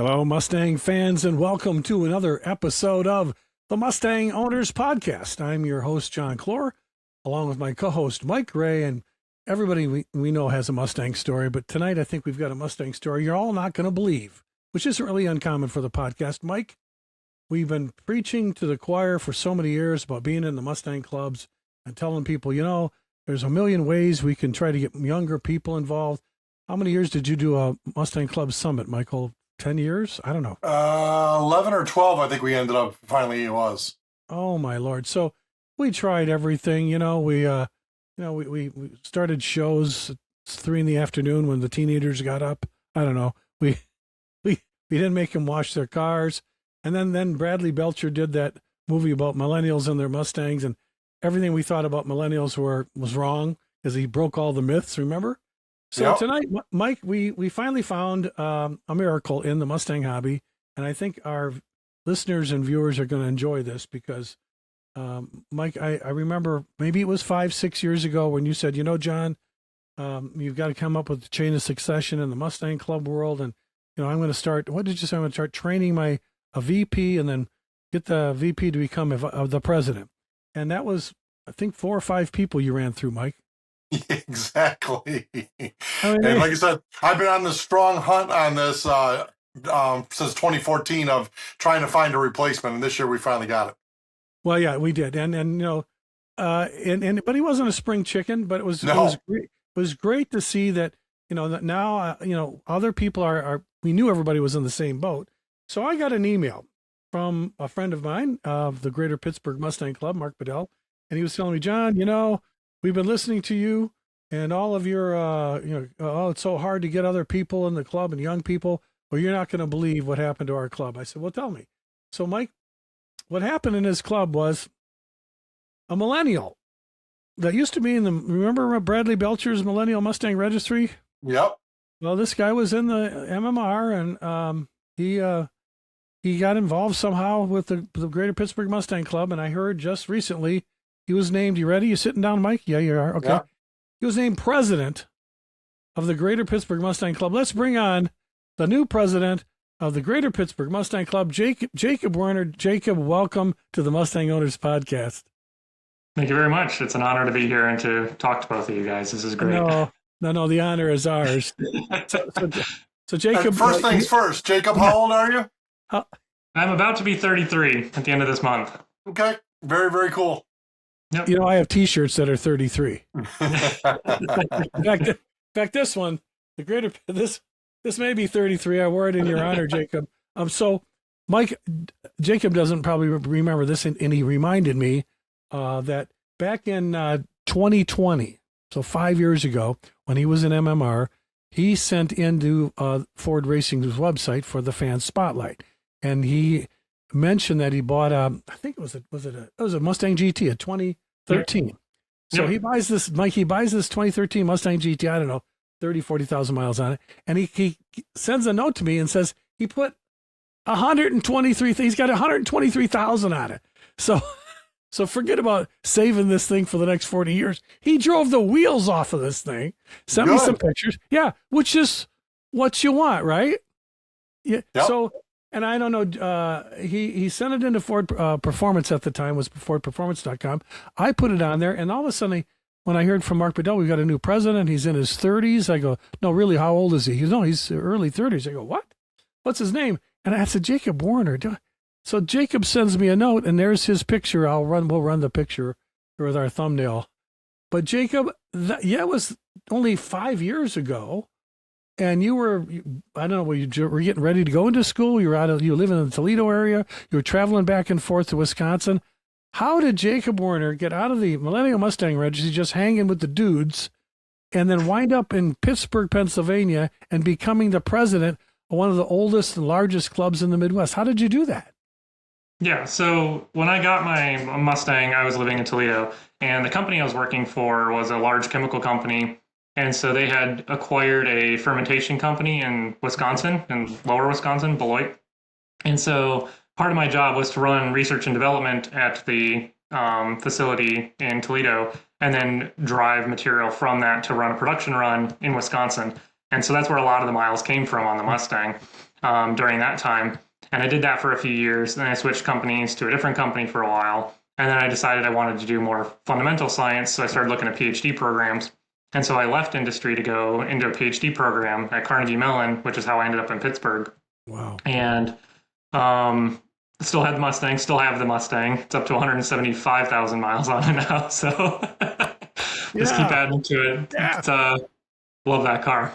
Hello, Mustang fans, and welcome to another episode of the Mustang Owners Podcast. I'm your host, John Clore, along with my co-host, Mike Ray, and everybody we know has a Mustang story, but tonight I think we've got a Mustang story you're all not going to believe, which isn't really uncommon for the podcast. Mike, we've been preaching to the choir for so many years about being in the Mustang clubs and telling people, there's a million ways we can try to get younger people involved. How many years did you do a Mustang Club Summit, Michael? 10 years? I don't know. 11 or 12, I think we ended up, finally it was. Oh my Lord. So we tried everything, we started shows at 3 p.m. when the teenagers got up. I don't know. We didn't make them wash their cars. And then Bradley Belcher did that movie about millennials and their Mustangs, and everything we thought about millennials was wrong because he broke all the myths, remember? So Tonight, Mike, we finally found a miracle in the Mustang hobby, and I think our listeners and viewers are going to enjoy this because, Mike, I remember maybe it was 5-6 years ago when you said, John, you've got to come up with a chain of succession in the Mustang Club world, and I'm going to start. What did you say? I'm going to start training a VP, and then get the VP to become the president. And that was, I think, 4 or 5 people you ran through, Mike. Exactly. And like I said, I've been on this strong hunt on this since 2014 of trying to find a replacement, and this year we finally got it. Well, yeah, we did, but he wasn't a spring chicken, but it was great. It was great to see that that now other people are. We knew everybody was in the same boat, so I got an email from a friend of mine of the Greater Pittsburgh Mustang Club, Mark Bedell, and he was telling me, John, we've been listening to you and all of your, it's so hard to get other people in the club and young people. Well, you're not going to believe what happened to our club. I said, well, tell me. So, Mike, what happened in his club was a millennial that used to be remember Bradley Belcher's Millennial Mustang Registry? Yep. Well, this guy was in the MMR, and he got involved somehow with the Greater Pittsburgh Mustang Club, and I heard just recently he was named, you ready? You sitting down, Mike? Yeah, you are. Okay. Yeah. He was named president of the Greater Pittsburgh Mustang Club. Let's bring on the new president of the Greater Pittsburgh Mustang Club, Jacob Werner. Jacob, welcome to the Mustang Owners Podcast. Thank you very much. It's an honor to be here and to talk to both of you guys. This is great. No, the honor is ours. So Jacob. And first things first, Jacob, how old are you? I'm about to be 33 at the end of this month. Okay. Very, very cool. Yep. I have T-shirts that are 33. in fact, this one, the Greater, this may be 33. I wore it in your honor, Jacob. So Mike, Jacob doesn't probably remember this, and he reminded me that back in 2020, so 5 years ago, when he was in MMR, he sent into Ford Racing's website for the fan spotlight, and he mentioned that he bought I think it was a Mustang GT, a 2013. Yep. So he buys this 2013 Mustang GT, I don't know, 40,000 miles on it. And he sends a note to me and says he put 123, he's got 123,000 on it. So forget about saving this thing for the next 40 years. He drove the wheels off of this thing, sent me some pictures. Yeah. Which is what you want, right? Yeah. Yep. So, and I don't know, he sent it into Ford Performance at the time, was FordPerformance.com. I put it on there, and all of a sudden, when I heard from Mark Bedell, we got a new president, he's in his 30s. I go, no, really, how old is he? He goes, no, he's early 30s. I go, what? What's his name? And I said, Jacob Werner. So Jacob sends me a note, and there's his picture. We'll run the picture with our thumbnail. But Jacob, it was only 5 years ago. And you were, I don't know, were getting ready to go into school? You live in the Toledo area. You were traveling back and forth to Wisconsin. How did Jacob Werner get out of the Millennial Mustang Registry, just hanging with the dudes, and then wind up in Pittsburgh, Pennsylvania, and becoming the president of one of the oldest and largest clubs in the Midwest? How did you do that? Yeah, so when I got my Mustang, I was living in Toledo, and the company I was working for was a large chemical company. And so they had acquired a fermentation company in Wisconsin, in lower Wisconsin, Beloit. And so part of my job was to run research and development at the facility in Toledo, and then drive material from that to run a production run in Wisconsin. And so that's where a lot of the miles came from on the Mustang. during that time. And I did that for a few years. Then I switched companies to a different company for a while. And then I decided I wanted to do more fundamental science. So I started looking at PhD programs. And so I left industry to go into a PhD program at Carnegie Mellon, which is how I ended up in Pittsburgh. Wow. And still had the Mustang, still have the Mustang. It's up to 175,000 miles on it now. So just keep adding to it. Yeah. Love that car.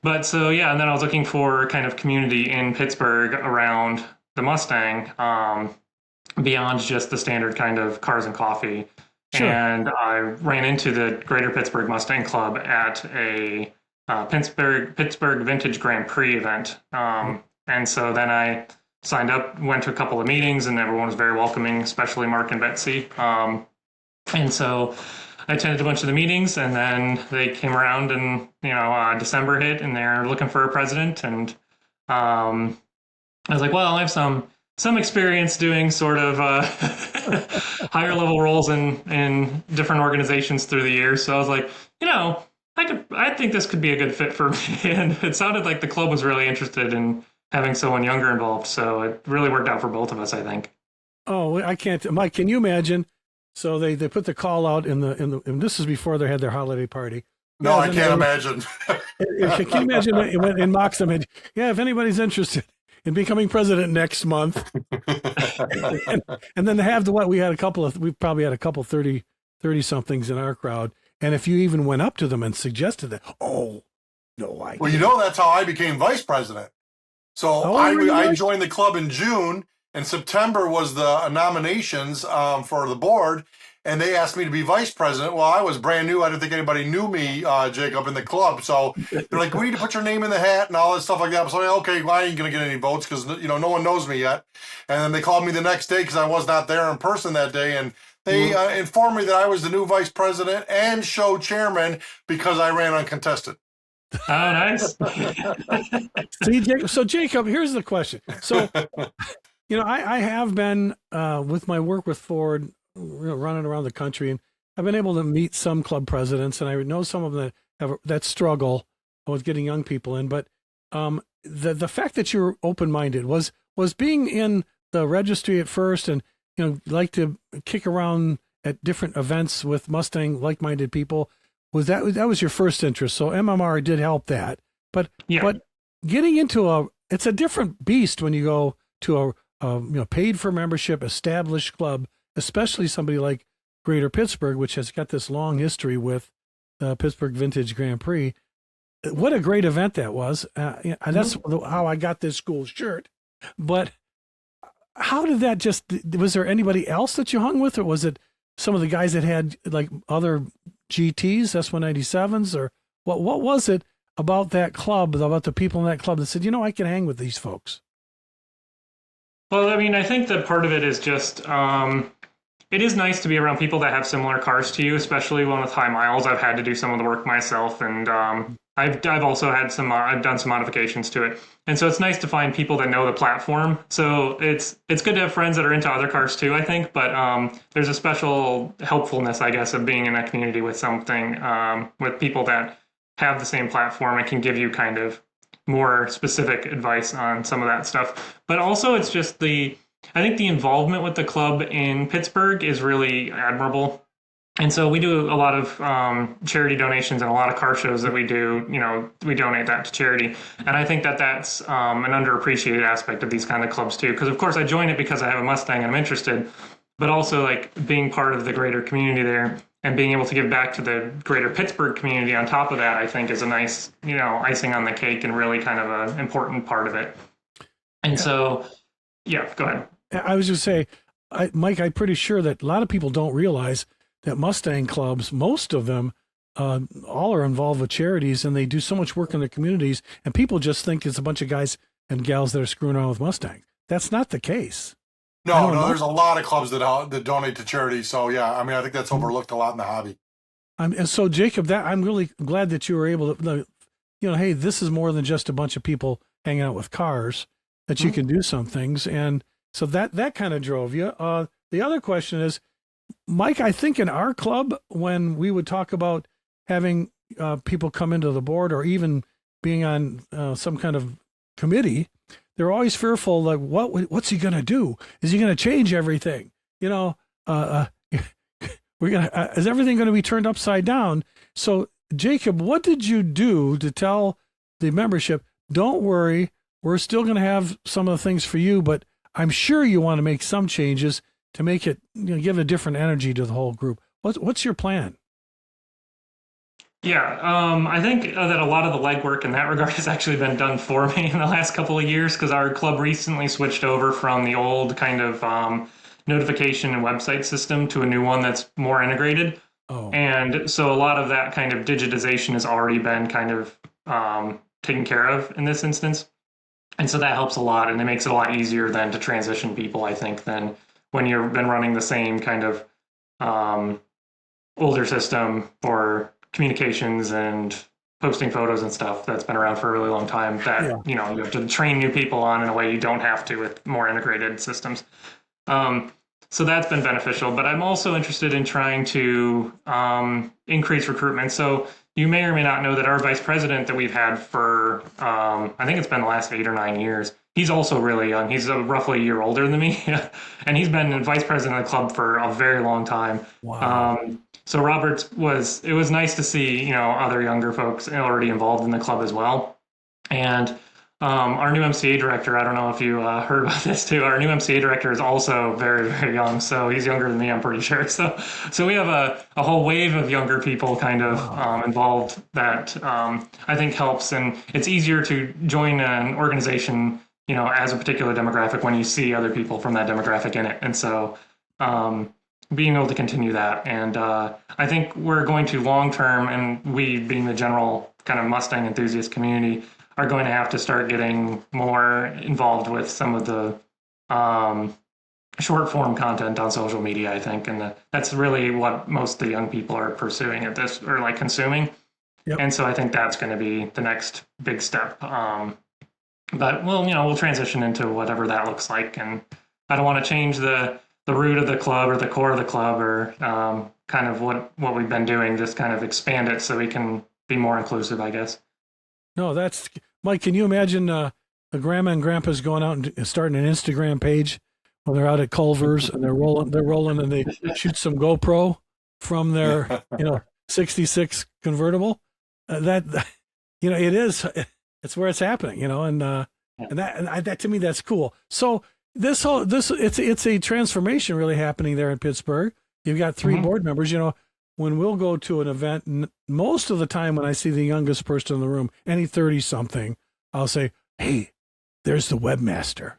But so, yeah, and then I was looking for kind of community in Pittsburgh around the Mustang, beyond just the standard kind of cars and coffee. Sure. And I ran into the Greater Pittsburgh Mustang Club at a Pittsburgh Vintage Grand Prix event. And so then I signed up, went to a couple of meetings, and everyone was very welcoming, especially Mark and Betsy. And so I attended a bunch of the meetings, and then they came around, and December hit, and they're looking for a president. And I was like, well, I have some experience doing sort of higher level roles in different organizations through the years. So I was like, I think this could be a good fit for me. And it sounded like the club was really interested in having someone younger involved. So it really worked out for both of us, I think. Oh, I can't, Mike, can you imagine? So they put the call out and this is before they had their holiday party. No, I can't imagine. Can you imagine it went in Moxham? Yeah, if anybody's interested in becoming president next month. and then to have we probably had a couple 30 somethings in our crowd. And if you even went up to them and suggested that, well, that's how I became vice president. So I joined the club in June, and September was the nominations for the board, and they asked me to be vice president. Well, I was brand new. I didn't think anybody knew me, Jacob, in the club. So they're like, we need to put your name in the hat and all that stuff like that. So I'm like, okay, well, I ain't going to get any votes because, no one knows me yet. And then they called me the next day because I was not there in person that day. And they informed me that I was the new vice president and show chairman because I ran uncontested. Oh, nice. So Jacob, here's the question. So, I have been with my work with Ford, running around the country, and I've been able to meet some club presidents, and I know some of them that have that struggle with getting young people in. But the fact that you're open-minded was being in the registry at first, and like to kick around at different events with Mustang like-minded people. That was your first interest? So MMR did help that, but getting into it's a different beast when you go to a paid for membership established club, especially somebody like Greater Pittsburgh, which has got this long history with the Pittsburgh Vintage Grand Prix. What a great event that was! And that's how I got this school shirt. But how did that was there anybody else that you hung with, or was it some of the guys that had like other GTs, S197s, or what was it about that club, about the people in that club that said, I can hang with these folks? Well, I mean, I think that part of it is just, it is nice to be around people that have similar cars to you, especially one with high miles. I've had to do some of the work myself, and I've also had I've done some modifications to it. And so it's nice to find people that know the platform. So it's good to have friends that are into other cars too, I think. But there's a special helpfulness, I guess, of being in that community with something, with people that have the same platform and can give you kind of more specific advice on some of that stuff. But also it's just I think the involvement with the club in Pittsburgh is really admirable. And so we do a lot of charity donations and a lot of car shows that we do, we donate that to charity. And I think that that's an underappreciated aspect of these kind of clubs too. Because of course I join it because I have a Mustang and I'm interested, but also like being part of the greater community there and being able to give back to the greater Pittsburgh community on top of that, I think is a nice, icing on the cake and really kind of an important part of it. And so, go ahead. I was just say, Mike, I'm pretty sure that a lot of people don't realize that Mustang clubs, most of them, all are involved with charities, and they do so much work in their communities, and people just think it's a bunch of guys and gals that are screwing around with Mustangs. That's not the case. No, there's a lot of clubs that donate to charity. So I think that's overlooked a lot in the hobby. And so Jacob, I'm really glad that you were able to, hey, this is more than just a bunch of people hanging out with cars, that you can do some things. And so that kind of drove you. The other question is, Mike, I think in our club, when we would talk about having people come into the board or even being on some kind of committee, they're always fearful, like, what's he going to do? Is he going to change everything? You know, is everything going to be turned upside down? So, Jacob, what did you do to tell the membership, don't worry, we're still going to have some of the things for you, but I'm sure you want to make some changes to make it, give a different energy to the whole group. What's your plan? Yeah, I think that a lot of the legwork in that regard has actually been done for me in the last couple of years, because our club recently switched over from the old kind of notification and website system to a new one that's more integrated. Oh. And so a lot of that kind of digitization has already been kind of taken care of in this instance. And so that helps a lot, and it makes it a lot easier then to transition people, I think, than when you've been running the same kind of older system for communications and posting photos and stuff that's been around for a really long time that, you have to train new people on in a way you don't have to with more integrated systems. So that's been beneficial, but I'm also interested in trying to increase recruitment. So you may or may not know that our vice president that we've had for, I think it's been the last 8 or 9 years, he's also really young. He's roughly a year older than me, and he's been vice president of the club for a very long time. Wow. So it was nice to see, other younger folks already involved in the club as well. And our new MCA director, I don't know if you heard about this too. Our new MCA director is also very, very young. So he's younger than me, I'm pretty sure. So we have a whole wave of younger people kind of involved that I think helps. And it's easier to join an organization, as a particular demographic when you see other people from that demographic in it. And so being able to continue that. And I think we're going to long term, and we being the general kind of Mustang enthusiast community, are going to have to start getting more involved with some of the short form content on social media, I think. And that's really what most of the young people are pursuing at this, or like consuming. Yep. And so I think that's going to be the next big step. But we'll transition into whatever that looks like. And I don't want to change the root of the club or the core of the club, or kind of what we've been doing, just kind of expand it so we can be more inclusive, I guess. No, that's Mike. Can you imagine the grandma and grandpa's going out and starting an Instagram page when they're out at Culver's and they're rolling and they shoot some GoPro from their, 66 convertible? It's where it's happening, and that to me, that's cool. So it's a transformation really happening there in Pittsburgh. You've got 3 board members, when we'll go to an event, most of the time when I see the youngest person in the room, any 30-something, I'll say, hey, there's the webmaster.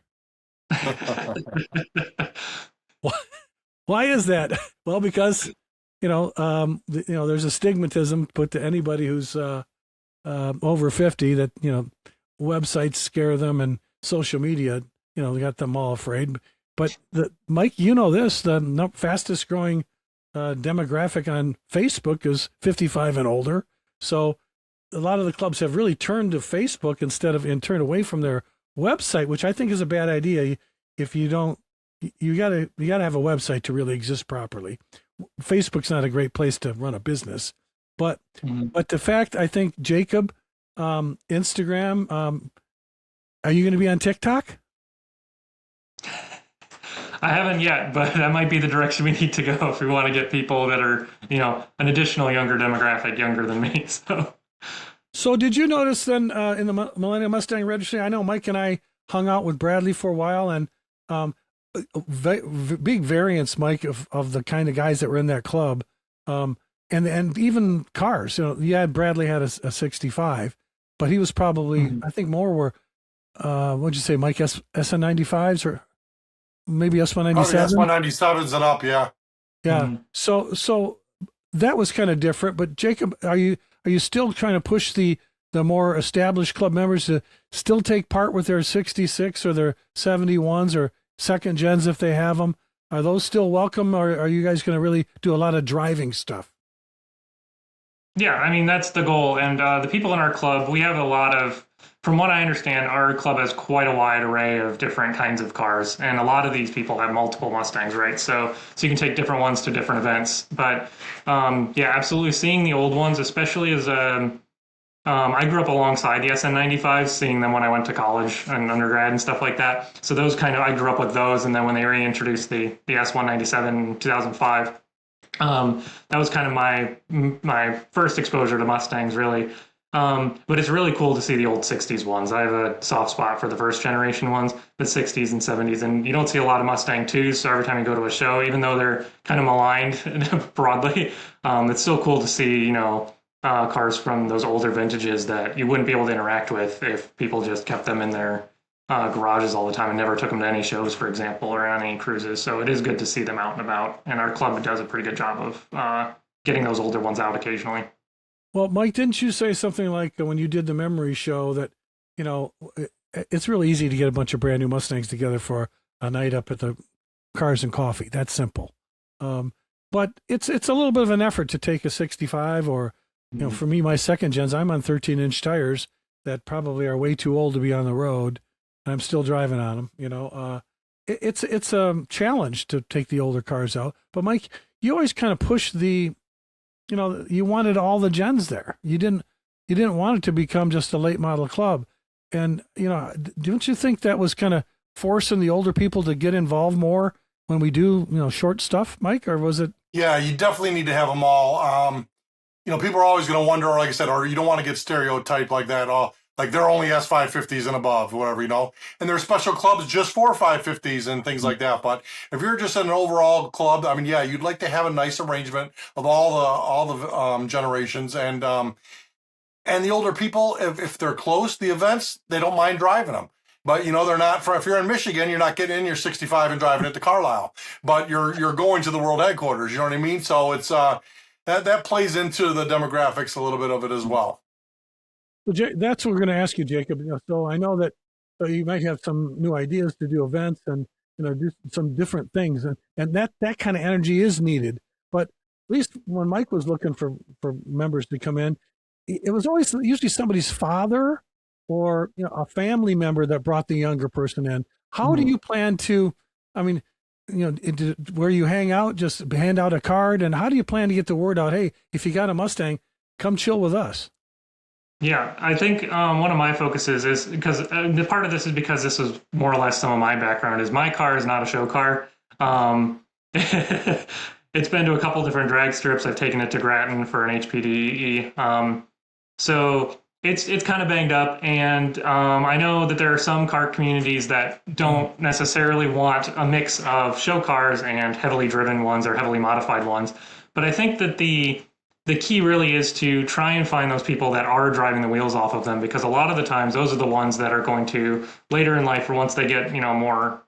Why is that? Well, because, there's a stigmatism put to anybody who's over 50 that, websites scare them and social media, they got them all afraid. But Mike, the fastest growing demographic on Facebook is 55 and older. So a lot of the clubs have really turned to Facebook instead of turned away from their website, which I think is a bad idea. If you don't, you gotta have a website to really exist properly. Facebook's not a great place to run a business, but the fact, I think, Jacob, Instagram, are you going to be on TikTok? I haven't yet, but that might be the direction we need to go if we want to get people that are, an additional younger demographic, younger than me. So did you notice then in the Millennial Mustang Registry, I know Mike and I hung out with Bradley for a while, and big variance, Mike, of the kind of guys that were in that club, and even cars. Bradley had a 65, but he was probably, I think more were, what'd you say, Mike, SN95s or maybe S197? S197s and up, yeah. Yeah. So that was kind of different. But Jacob, are you still trying to push the more established club members to still take part with their 66 or their 71s or second gens if they have them? Are those still welcome, or are you guys going to really do a lot of driving stuff? Yeah, I mean, that's the goal. And the people in our club, we have a lot of, from what I understand, our club has quite a wide array of different kinds of cars. And a lot of these people have multiple Mustangs, right? So you can take different ones to different events. But yeah, absolutely seeing the old ones, especially as I grew up alongside the SN95s, seeing them when I went to college and undergrad and stuff like that. So those I grew up with those. And then when they reintroduced the S197 in 2005, that was kind of my first exposure to Mustangs, really. But it's really cool to see the old 60s ones. I have a soft spot for the first generation ones, the 60s and 70s. And you don't see a lot of Mustang 2s. So every time you go to a show, even though they're kind of maligned broadly, it's still cool to see, cars from those older vintages that you wouldn't be able to interact with if people just kept them in their garages all the time and never took them to any shows, for example, or on any cruises. So it is good to see them out and about. And our club does a pretty good job of getting those older ones out occasionally. Well, Mike, didn't you say something like when you did the memory show that, it's really easy to get a bunch of brand new Mustangs together for a night up at the Cars and Coffee. That's simple. But it's a little bit of an effort to take a 65 or, for me, my second gens, I'm on 13-inch tires that probably are way too old to be on the road. I'm still driving on them, It's a challenge to take the older cars out. But Mike, you always kind of push you wanted all the gens there. You didn't want it to become just a late model club. And, don't you think that was kind of forcing the older people to get involved more when we do, short stuff, Mike, or was it? Yeah, you definitely need to have them all. People are always going to wonder, like I said, or you don't want to get stereotyped like that. Like they're only S550s and above, whatever, and there are special clubs just for 550s and things like that. But if you're just in an overall club, I mean, yeah, you'd like to have a nice arrangement of all the generations and the older people, if they're close, the events, they don't mind driving them. But, they're not, if you're in Michigan, you're not getting in your 65 and driving it to Carlisle, but you're going to the world headquarters. You know what I mean? So it's, that plays into the demographics a little bit of it as well. Well, that's what we're going to ask you, Jacob. So I know that you might have some new ideas to do events and do some different things, and that kind of energy is needed. But at least when Mike was looking for members to come in, it was always usually somebody's father or a family member that brought the younger person in. How do you plan to? I mean, where you hang out, just hand out a card, and how do you plan to get the word out? Hey, if you got a Mustang, come chill with us. Yeah, I think one of my focuses is because the part of this is because this is more or less some of my background is my car is not a show car. It's been to a couple different drag strips. I've taken it to Grattan for an HPDE. So it's kind of banged up. And I know that there are some car communities that don't necessarily want a mix of show cars and heavily driven ones or heavily modified ones. But I think that the key really is to try and find those people that are driving the wheels off of them, because a lot of the times those are the ones that are going to later in life, or once they get more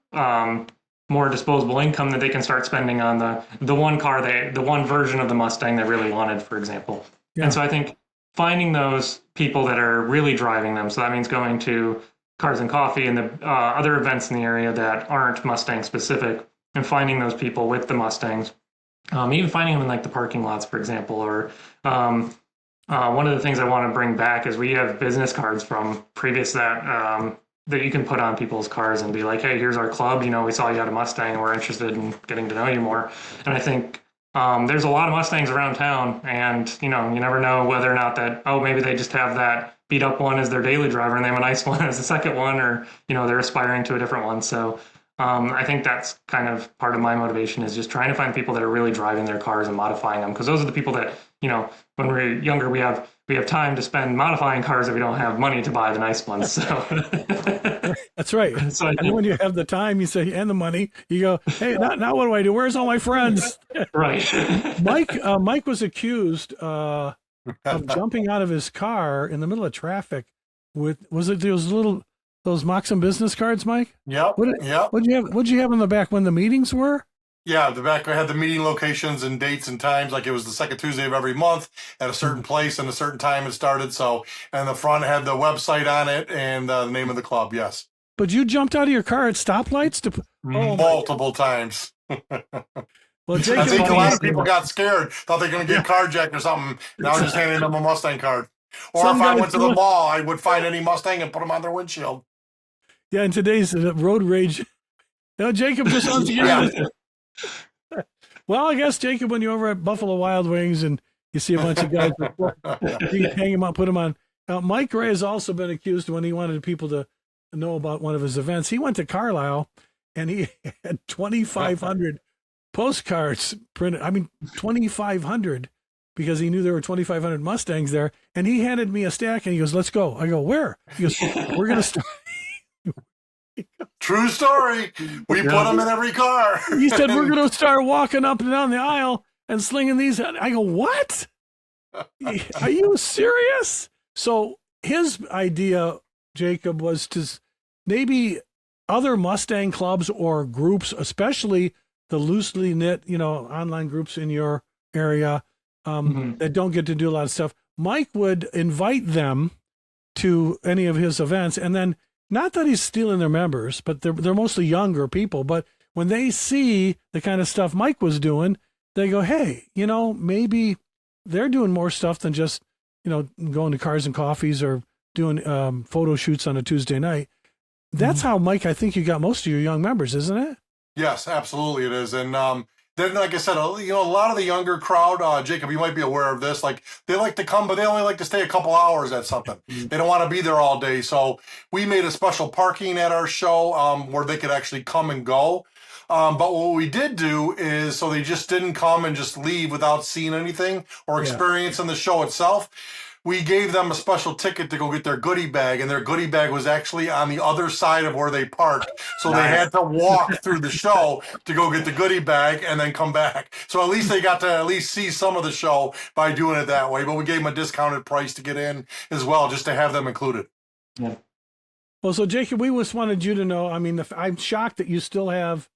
disposable income, that they can start spending on the one car, the one version of the Mustang they really wanted, for example. Yeah. And so I think finding those people that are really driving them, so that means going to Cars and Coffee and the other events in the area that aren't Mustang specific, and finding those people with the Mustangs. Even finding them in like the parking lots, for example, or one of the things I want to bring back is we have business cards from previous that you can put on people's cars and be like, hey, here's our club. We saw you had a Mustang and we're interested in getting to know you more. And I think there's a lot of Mustangs around town, and you never know whether or not that, maybe they just have that beat up one as their daily driver and they have a nice one as the second one, or they're aspiring to a different one. So I think that's kind of part of my motivation, is just trying to find people that are really driving their cars and modifying them, because those are the people that, when we're younger, we have time to spend modifying cars if we don't have money to buy the nice ones. So that's right. So and when you have the time, you say, and the money, you go, hey, now what do I do? Where's all my friends? Right. Mike was accused of jumping out of his car in the middle of traffic with, was it those Moxham business cards, Mike? Yep. What'd you have in the back when the meetings were? Yeah, the back I had the meeting locations and dates and times, like it was the second Tuesday of every month at a certain place and a certain time it started. So, and the front had the website on it and the name of the club. Yes. But you jumped out of your car at stoplights multiple times. Well, Jacob, I think a lot of people got scared, thought they're going to get carjacked or something. Now I'm just handing them a Mustang card. Or if I went to the mall, I would find any Mustang and put them on their windshield. Yeah, in today's road rage, Jacob just wants to get Well, I guess, Jacob, when you're over at Buffalo Wild Wings and you see a bunch of guys, you can hang them up, put them on Mike Gray has also been accused when he wanted people to know about one of his events. He went to Carlisle and he had 2,500 postcards printed. I mean, 2,500 because he knew there were 2,500 Mustangs there. And he handed me a stack and he goes, "Let's go." I go, "Where?" He goes, "We're going to start." True story. We put them in every car. He said, "We're going to start walking up and down the aisle and slinging these." I go, "What? Are you serious?" So his idea, Jacob, was to maybe other Mustang clubs or groups, especially the loosely knit, online groups in your area that don't get to do a lot of stuff. Mike would invite them to any of his events, and then not that he's stealing their members, but they're mostly younger people. But when they see the kind of stuff Mike was doing, they go, "Hey, maybe they're doing more stuff than just going to Cars and Coffees or doing photo shoots on a Tuesday night." That's how, Mike, I think you got most of your young members, isn't it? Yes, absolutely it is. And then, like I said, a lot of the younger crowd, Jacob, you might be aware of this, like they like to come, but they only like to stay a couple hours at something. They don't want to be there all day. So we made a special parking at our show where they could actually come and go. But what we did do is, so they just didn't come and just leave without seeing anything or experiencing the show itself. We gave them a special ticket to go get their goodie bag, and their goodie bag was actually on the other side of where they parked. So they had to walk through the show to go get the goodie bag and then come back. So at least they got to at least see some of the show by doing it that way. But we gave them a discounted price to get in as well, just to have them included. Yeah. Well, so Jacob, we just wanted you to know, I mean, I'm shocked that you still have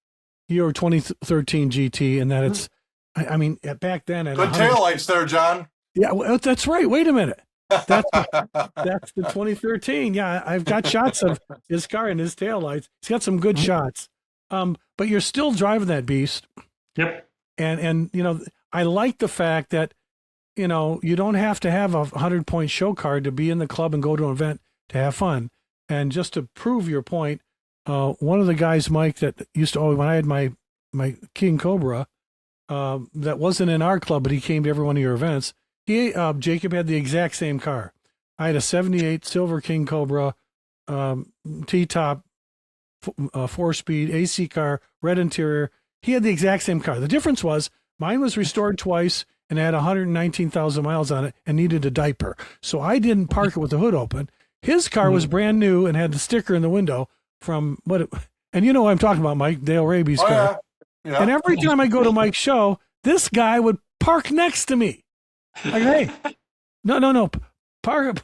your 2013 GT and that it's, I mean, back then. Good taillights there, John. Yeah, well, that's right. Wait a minute. That's the 2013. Yeah, I've got shots of his car and his taillights. He's got some good shots. But you're still driving that beast. Yep. And I like the fact that, you don't have to have a 100-point show card to be in the club and go to an event to have fun. And just to prove your point, one of the guys, Mike, that used to always, when I had my King Cobra, that wasn't in our club, but he came to every one of your events. Jacob had the exact same car. I had a 78 Silver King Cobra, T-top, 4-speed, AC car, red interior. He had the exact same car. The difference was mine was restored twice and had 119,000 miles on it and needed a diaper. So I didn't park it with the hood open. His car was brand new and had the sticker in the window from and you know what I'm talking about, Mike, Dale Raby's car. Yeah. And every time I go to Mike's show, this guy would park next to me. Like, "Hey, no, park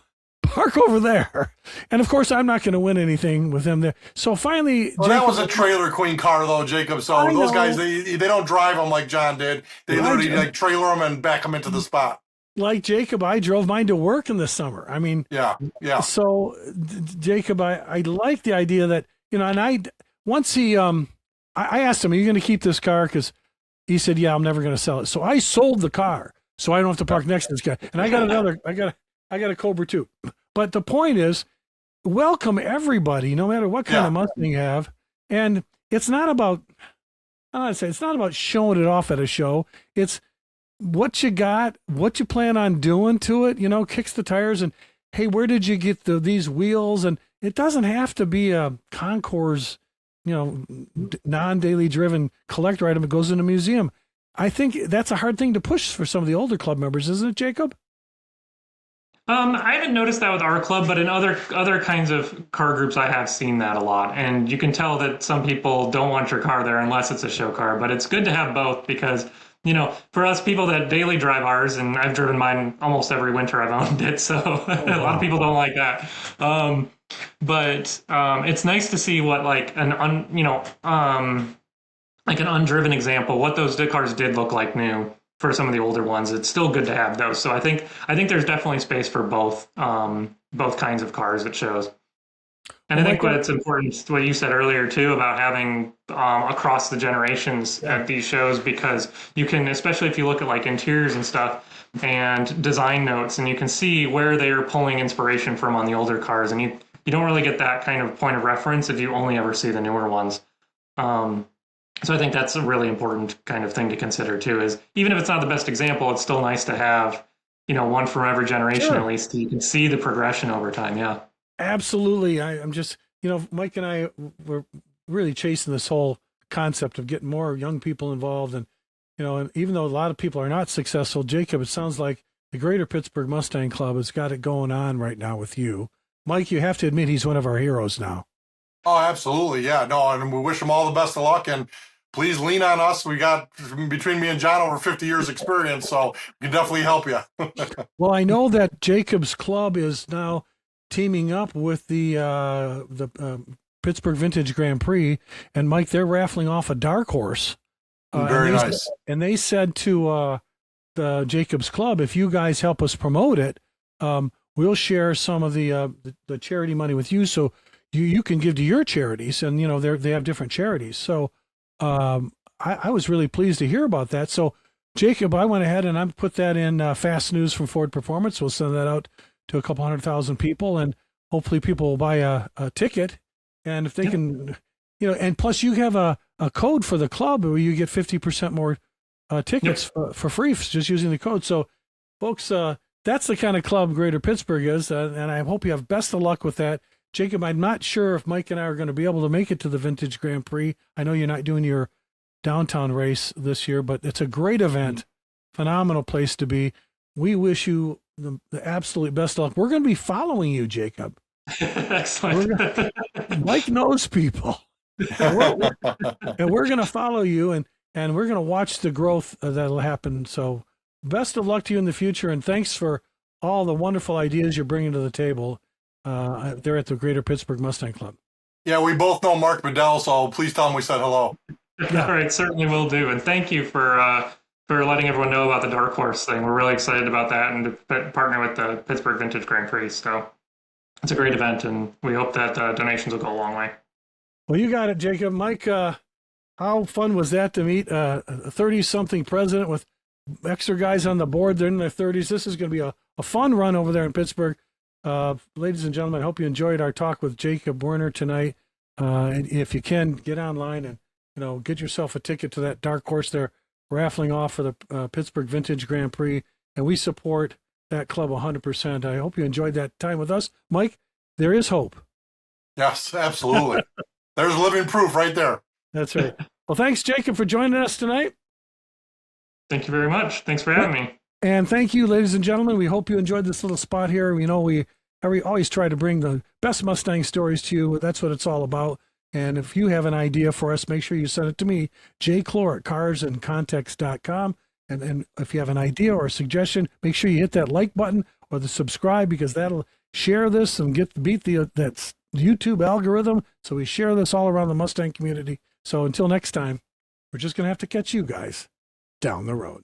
over there." And of course, I'm not going to win anything with him there. So finally, well, that was a Trailer Queen car, though, Jacob. So those guys, they don't drive them like John did. They literally trailer them and back them into the spot. Like Jacob, I drove mine to work in the summer. I mean, yeah. So Jacob, I like the idea that and once he I asked him, "Are you going to keep this car?" Because he said, "Yeah, I'm never going to sell it." So I sold the car. So I don't have to park next to this guy. And I got a Cobra too. But the point is, welcome everybody, no matter what kind of Mustang you have. And it's not about, it's not about showing it off at a show. It's what you got, what you plan on doing to it, kicks the tires and, hey, where did you get these wheels? And it doesn't have to be a Concours, non-daily driven collector item that goes in a museum. I think that's a hard thing to push for some of the older club members, isn't it, Jacob? I haven't noticed that with our club, but in other kinds of car groups, I have seen that a lot. And you can tell that some people don't want your car there unless it's a show car. But it's good to have both because, for us people that daily drive ours, and I've driven mine almost every winter I've owned it, so a lot of people don't like that. But it's nice to see what like like an undriven example, what those cars did look like new for some of the older ones. It's still good to have those. So I think there's definitely space for both kinds of cars at shows. And I think what's important, what you said earlier too, about having across the generations at these shows, because you can, especially if you look at like interiors and stuff and design notes, and you can see where they're pulling inspiration from on the older cars. And you don't really get that kind of point of reference if you only ever see the newer ones. So I think that's a really important kind of thing to consider too, is even if it's not the best example, it's still nice to have one from every generation Sure. at least. So you can see the progression over time. Yeah. Absolutely. I'm just, Mike and I were really chasing this whole concept of getting more young people involved. And even though a lot of people are not successful, Jacob, it sounds like the Greater Pittsburgh Mustang Club has got it going on right now with you. Mike, you have to admit he's one of our heroes now. Oh, absolutely. Yeah. No, and we wish him all the best of luck. And please lean on us. We got between me and John over 50 years experience, so we can definitely help you. Well, I know that Jacob's club is now teaming up with the Pittsburgh Vintage Grand Prix, and Mike, they're raffling off a dark horse. Very nice. And they said to the Jacobs Club, if you guys help us promote it, we'll share some of the charity money with you, so you can give to your charities. And they have different charities. So I was really pleased to hear about that. So Jacob, I went ahead and I put that in Fast News from Ford Performance. We'll send that out to a couple 100,000 people, and hopefully people will buy a ticket. And if they can, and plus you have a code for the club where you get 50% more tickets for free just using the code. So folks, that's the kind of club Greater Pittsburgh is. And I hope you have best of luck with that. Jacob, I'm not sure if Mike and I are going to be able to make it to the Vintage Grand Prix. I know you're not doing your downtown race this year, but it's a great event, phenomenal place to be. We wish you the absolute best of luck. We're going to be following you, Jacob. Excellent. Mike knows people, and we're going to follow you, and we're going to watch the growth that'll happen. So best of luck to you in the future, and thanks for all the wonderful ideas you're bringing to the table there at the Greater Pittsburgh Mustang Club. Yeah, we both know Mark Bedell, so please tell him we said hello. Yeah. All right, certainly will do. And thank you for letting everyone know about the Dark Horse thing. We're really excited about that and to partner with the Pittsburgh Vintage Grand Prix. So it's a great event, and we hope that donations will go a long way. Well, you got it, Jacob. Mike, how fun was that to meet a 30-something president with extra guys on the board? They're in their 30s. This is going to be a fun run over there in Pittsburgh. Ladies and gentlemen, I hope you enjoyed our talk with Jacob Werner tonight. And if you can, get online and get yourself a ticket to that dark horse they're raffling off for the Pittsburgh Vintage Grand Prix, and we support that club 100%. I hope you enjoyed that time with us. Mike, there is hope. Yes, absolutely. There's living proof right there. That's right. Well, thanks, Jacob, for joining us tonight. Thank you very much. Thanks for having me. And thank you, ladies and gentlemen. We hope you enjoyed this little spot here. We always try to bring the best Mustang stories to you. That's what it's all about. And if you have an idea for us, make sure you send it to me, jclore@carsandcontext.com. And if you have an idea or a suggestion, make sure you hit that like button or the subscribe, because that'll share this and beat that YouTube algorithm. So we share this all around the Mustang community. So until next time, we're just going to have to catch you guys down the road.